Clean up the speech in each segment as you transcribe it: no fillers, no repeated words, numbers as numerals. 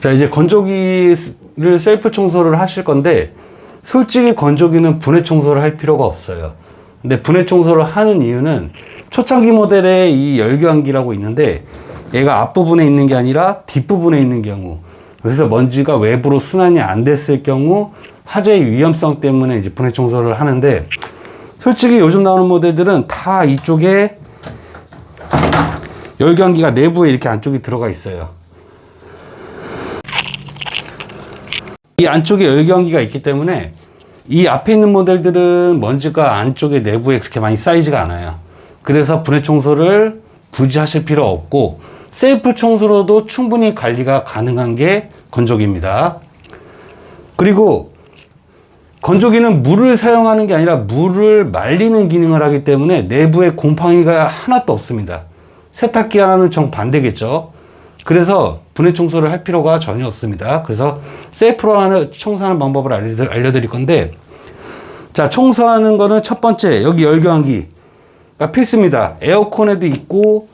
자, 이제 건조기를 셀프 청소를 하실 건데, 솔직히 건조기는 분해 청소를 할 필요가 없어요. 근데 분해 청소를 하는 이유는 초창기 모델에 이 열교환기라고 있는데, 얘가 앞부분에 있는 게 아니라 뒷부분에 있는 경우, 그래서 먼지가 외부로 순환이 안 됐을 경우 화재의 위험성 때문에 이제 분해 청소를 하는데, 솔직히 요즘 나오는 모델들은 다 이쪽에 열교환기가 내부에 이렇게 안쪽에 들어가 있어요. 이 안쪽에 열교환기가 있기 때문에 이 앞에 있는 모델들은 먼지가 안쪽에 내부에 그렇게 많이 쌓이지가 않아요. 그래서 분해 청소를 굳이 하실 필요 없고 셀프 청소로도 충분히 관리가 가능한 게 건조기입니다. 그리고 건조기는 물을 사용하는 게 아니라 물을 말리는 기능을 하기 때문에 내부에 곰팡이가 하나도 없습니다. 세탁기와는 정반대겠죠. 그래서 분해 청소를 할 필요가 전혀 없습니다. 그래서 셀프로 청소하는 방법을 알려드릴 건데, 자, 청소하는 거는 첫 번째, 여기 열교환기가 필수입니다. 에어컨에도 있고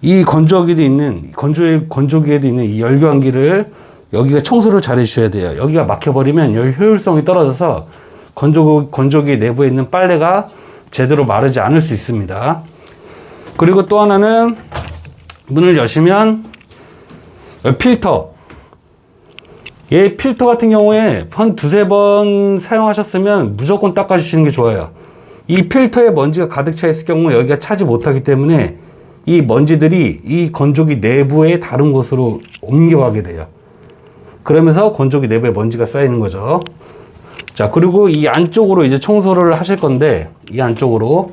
이 건조기도 있는, 건조기에도 있는 이 열교환기를 여기가 청소를 잘 해주셔야 돼요. 여기가 막혀버리면 열 효율성이 떨어져서 건조기 내부에 있는 빨래가 제대로 마르지 않을 수 있습니다. 그리고 또 하나는 문을 여시면 필터, 얘 필터 같은 경우에 한 두세 번 사용하셨으면 무조건 닦아주시는 게 좋아요. 이 필터에 먼지가 가득 차 있을 경우 여기가 차지 못하기 때문에 이 먼지들이 이 건조기 내부의 다른 곳으로 옮겨가게 돼요. 그러면서 건조기 내부에 먼지가 쌓이는 거죠. 자, 그리고 이 안쪽으로 이제 청소를 하실 건데, 이 안쪽으로,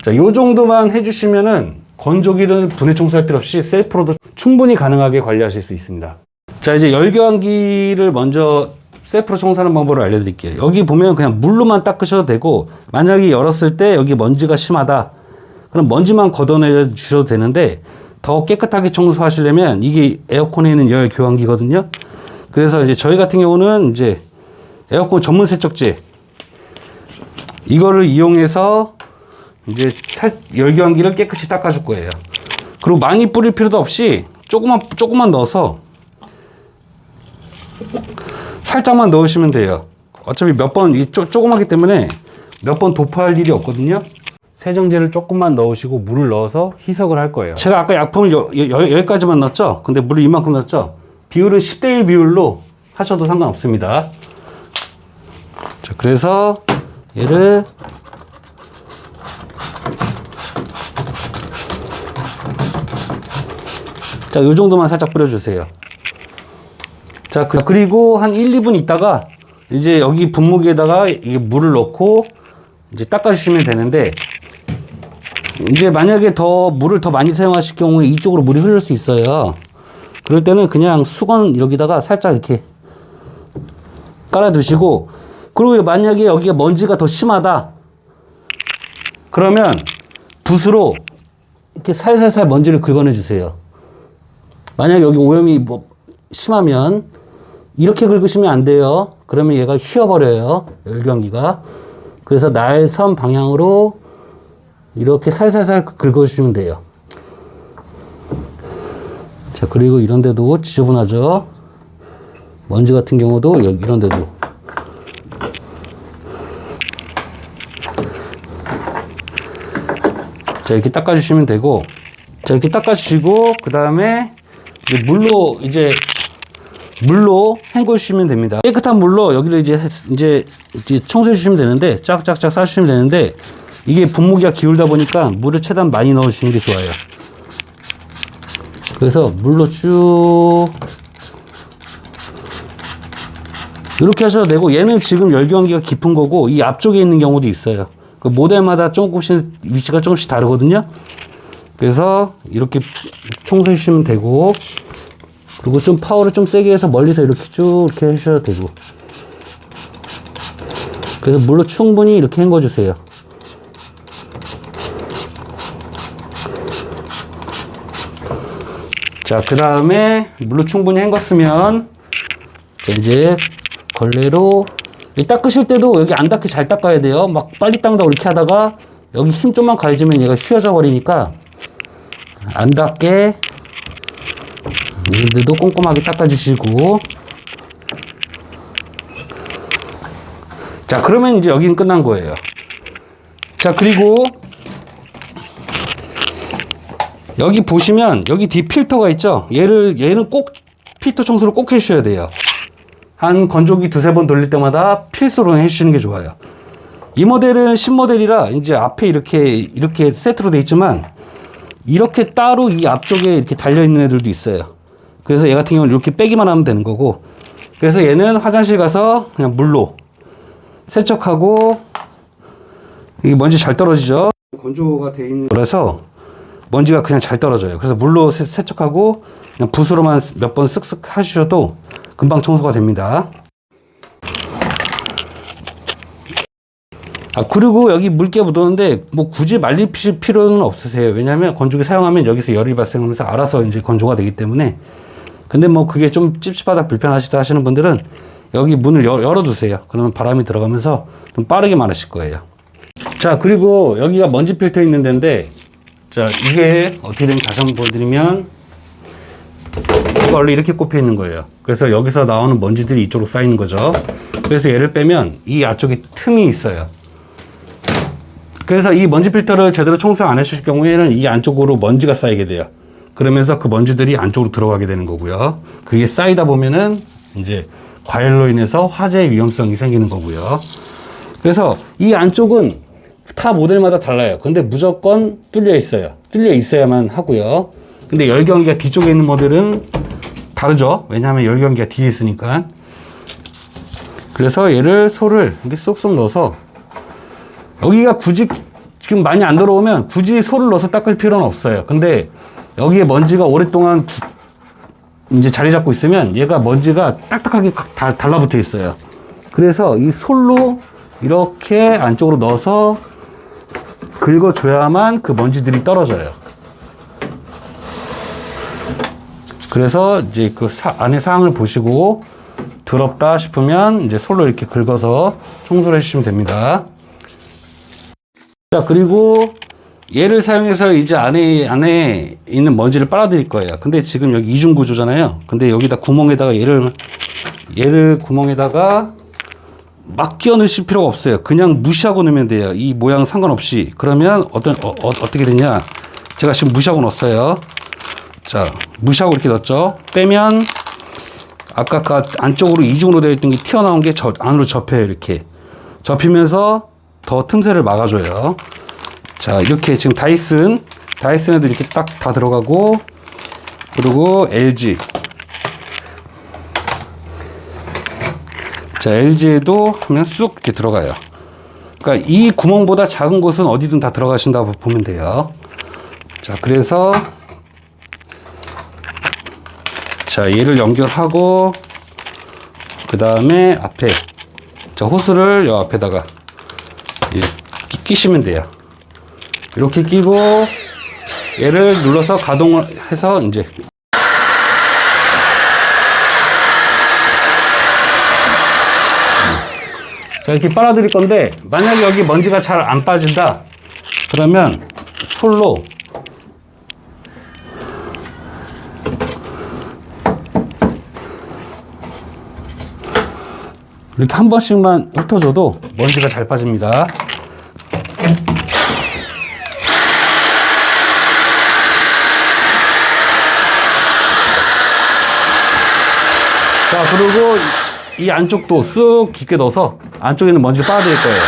자, 요 정도만 해주시면은 건조기를 분해 청소할 필요 없이 셀프로도 충분히 가능하게 관리하실 수 있습니다. 자, 이제 열교환기를 먼저 셀프로 청소하는 방법을 알려드릴게요. 여기 보면 그냥 물로만 닦으셔도 되고, 만약에 열었을 때 여기 먼지가 심하다, 그럼 먼지만 걷어내 주셔도 되는데, 더 깨끗하게 청소하시려면 이게 에어컨에 있는 열교환기거든요. 그래서 이제 저희 같은 경우는 이제 에어컨 전문 세척제, 이거를 이용해서 이제 열교환기를 깨끗이 닦아줄 거예요. 그리고 많이 뿌릴 필요도 없이 조금만 넣어서 살짝만 넣으시면 돼요. 어차피 몇 번, 조그맣기 때문에 몇 번 도포할 일이 없거든요. 세정제를 조금만 넣으시고 물을 넣어서 희석을 할 거예요. 제가 아까 약품을 여기까지만 넣었죠? 근데 물을 이만큼 넣었죠? 비율은 10대1 비율로 하셔도 상관없습니다. 자, 그래서 얘를 자, 요 정도만 살짝 뿌려주세요. 자, 그리고 한 1, 2분 있다가 이제 여기 분무기에다가 이 물을 넣고 이제 닦아주시면 되는데, 이제 만약에 물을 더 많이 사용하실 경우에 이쪽으로 물이 흐를 수 있어요. 그럴 때는 그냥 수건 여기다가 살짝 이렇게 깔아두시고, 그리고 만약에 여기가 먼지가 더 심하다, 그러면 붓으로 이렇게 살살살 먼지를 긁어내 주세요. 만약에 여기 오염이 심하면 이렇게 긁으시면 안 돼요. 그러면 얘가 휘어버려요, 열교환기가. 그래서 날선 방향으로 이렇게 살살살 긁어주시면 돼요. 자, 그리고 이런 데도 지저분하죠. 먼지 같은 경우도 여기 이런 데도. 자, 이렇게 닦아주시면 되고, 자, 이렇게 닦아주시고, 그 다음에 물로 헹궈주시면 됩니다. 깨끗한 물로 여기를 이제 청소해주시면 되는데, 쫙쫙쫙 싸주시면 되는데, 이게 분무기가 기울다 보니까 물을 최대한 많이 넣어주시는 게 좋아요. 그래서 물로 쭉 이렇게 하셔도 되고, 얘는 지금 열교환기가 깊은 거고 이 앞쪽에 있는 경우도 있어요. 그 모델마다 조금씩 위치가 조금씩 다르거든요. 그래서 이렇게 청소해 주시면 되고, 그리고 좀 파워를 좀 세게 해서 멀리서 이렇게 쭉 이렇게 해주셔도 되고, 그래서 물로 충분히 이렇게 헹궈 주세요. 자, 그 다음에 물로 충분히 헹궜으면, 자, 이제 걸레로 닦으실 때도 여기 안 닿게 잘 닦아야 돼요. 막 빨리 닦는다고 이렇게 하다가 여기 힘 좀만 가해주면 얘가 휘어져 버리니까 안 닿게 얘들도 꼼꼼하게 닦아주시고. 자, 그러면 이제 여기는 끝난 거예요. 자, 그리고 여기 보시면 여기 뒤 필터가 있죠. 얘는 꼭 필터 청소를 꼭 해주셔야 돼요. 한 건조기 두세 번 돌릴 때마다 필수로 해주시는 게 좋아요. 이 모델은 신모델이라 이제 앞에 이렇게 세트로 돼 있지만 이렇게 따로 이 앞쪽에 이렇게 달려있는 애들도 있어요. 그래서 얘 같은 경우는 이렇게 빼기만 하면 되는 거고, 그래서 얘는 화장실 가서 그냥 물로 세척하고, 이게 먼지 잘 떨어지죠? 건조가 돼 있는 거라서 먼지가 그냥 잘 떨어져요. 그래서 물로 세척하고 그냥 붓으로만 몇 번 쓱쓱 하셔도 금방 청소가 됩니다. 그리고 여기 물기 묻었는데 뭐 굳이 말릴 필요는 없으세요. 왜냐하면 건조기 사용하면 여기서 열이 발생하면서 알아서 이제 건조가 되기 때문에. 근데 뭐 그게 좀 찝찝하다 불편하시다 하시는 분들은 여기 문을 열어두세요. 그러면 바람이 들어가면서 좀 빠르게 마르실 거예요. 자, 그리고 여기가 먼지 필터 있는 데인데, 자, 이게 어떻게 되는지 다시 한번 보여드리면, 이거 원래 이렇게 꼽혀 있는 거예요. 그래서 여기서 나오는 먼지들이 이쪽으로 쌓이는 거죠. 그래서 얘를 빼면 이 앞쪽에 틈이 있어요. 그래서 이 먼지 필터를 제대로 청소 안 해주실 경우에는 이 안쪽으로 먼지가 쌓이게 돼요. 그러면서 그 먼지들이 안쪽으로 들어가게 되는 거고요. 그게 쌓이다 보면은 이제 과열로 인해서 화재 위험성이 생기는 거고요. 그래서 이 안쪽은 타 모델마다 달라요. 근데 무조건 뚫려 있어요. 뚫려 있어야만 하고요. 근데 열경기가 뒤쪽에 있는 모델은 다르죠. 왜냐하면 열경기가 뒤에 있으니까. 그래서 얘를 소를 이렇게 쏙쏙 넣어서, 여기가 굳이 지금 많이 안 들어오면 굳이 소를 넣어서 닦을 필요는 없어요. 근데 여기에 먼지가 오랫동안 이제 자리 잡고 있으면 얘가 먼지가 딱딱하게 다 달라붙어 있어요. 그래서 이 솔로 이렇게 안쪽으로 넣어서 긁어줘야만 그 먼지들이 떨어져요. 그래서 이제 그 안에 사항을 보시고 더럽다 싶으면 이제 솔로 이렇게 긁어서 청소를 해주시면 됩니다. 자, 그리고 얘를 사용해서 이제 안에 있는 먼지를 빨아들일 거예요. 근데 지금 여기 이중 구조잖아요. 근데 여기다 구멍에다가 얘를 구멍에다가 막 끼워 넣으실 필요가 없어요. 그냥 무시하고 넣으면 돼요. 이 모양 상관없이. 그러면 어떻게 되냐. 제가 지금 무시하고 넣었어요. 자, 무시하고 이렇게 넣었죠. 빼면 아까 그 안쪽으로 이중으로 되어 있던 게 튀어나온 게 안으로 접혀요. 이렇게 접히면서 더 틈새를 막아줘요. 자, 이렇게 지금 다이슨에도 이렇게 딱 다 들어가고, 그리고 LG. 자, LG에도 하면 쑥 이렇게 들어가요. 그러니까 이 구멍보다 작은 곳은 어디든 다 들어가신다고 보면 돼요. 자, 그래서 자, 얘를 연결하고, 그 다음에 앞에, 자, 호스를 요 앞에다가 끼시면 돼요. 이렇게 끼고 얘를 눌러서 가동을 해서 이제 자, 이렇게 빨아들일 건데, 만약에 여기 먼지가 잘 안 빠진다 그러면 솔로 이렇게 한 번씩만 훑어줘도 먼지가 잘 빠집니다. 자, 그리고 이 안쪽도 쑥 깊게 넣어서 안쪽에 있는 먼지를 빨아들일 거예요.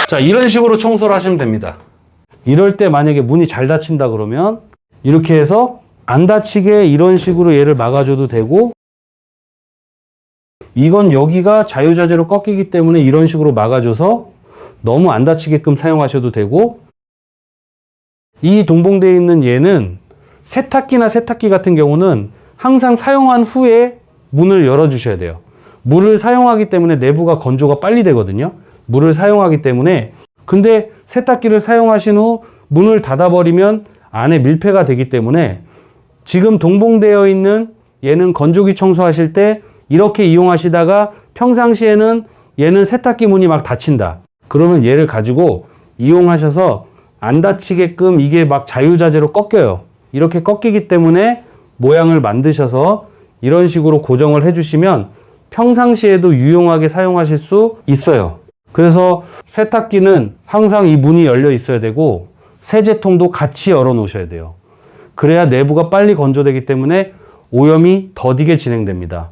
자, 이런 식으로 청소를 하시면 됩니다. 이럴 때 만약에 문이 잘 닫힌다 그러면 이렇게 해서 안 다치게 이런 식으로 얘를 막아줘도 되고, 이건 여기가 자유자재로 꺾이기 때문에 이런 식으로 막아줘서 너무 안 다치게끔 사용하셔도 되고, 이 동봉되어 있는 얘는 세탁기나 세탁기 같은 경우는 항상 사용한 후에 문을 열어주셔야 돼요. 물을 사용하기 때문에 내부가 건조가 빨리 되거든요. 물을 사용하기 때문에. 근데 세탁기를 사용하신 후 문을 닫아버리면 안에 밀폐가 되기 때문에 지금 동봉되어 있는 얘는 건조기 청소하실 때 이렇게 이용하시다가 평상시에는 얘는 세탁기 문이 막 닫힌다. 그러면 얘를 가지고 이용하셔서 안 다치게끔 이게 막 자유자재로 꺾여요. 이렇게 꺾이기 때문에 모양을 만드셔서 이런 식으로 고정을 해주시면 평상시에도 유용하게 사용하실 수 있어요. 그래서 세탁기는 항상 이 문이 열려 있어야 되고 세제통도 같이 열어 놓으셔야 돼요. 그래야 내부가 빨리 건조되기 때문에 오염이 더디게 진행됩니다.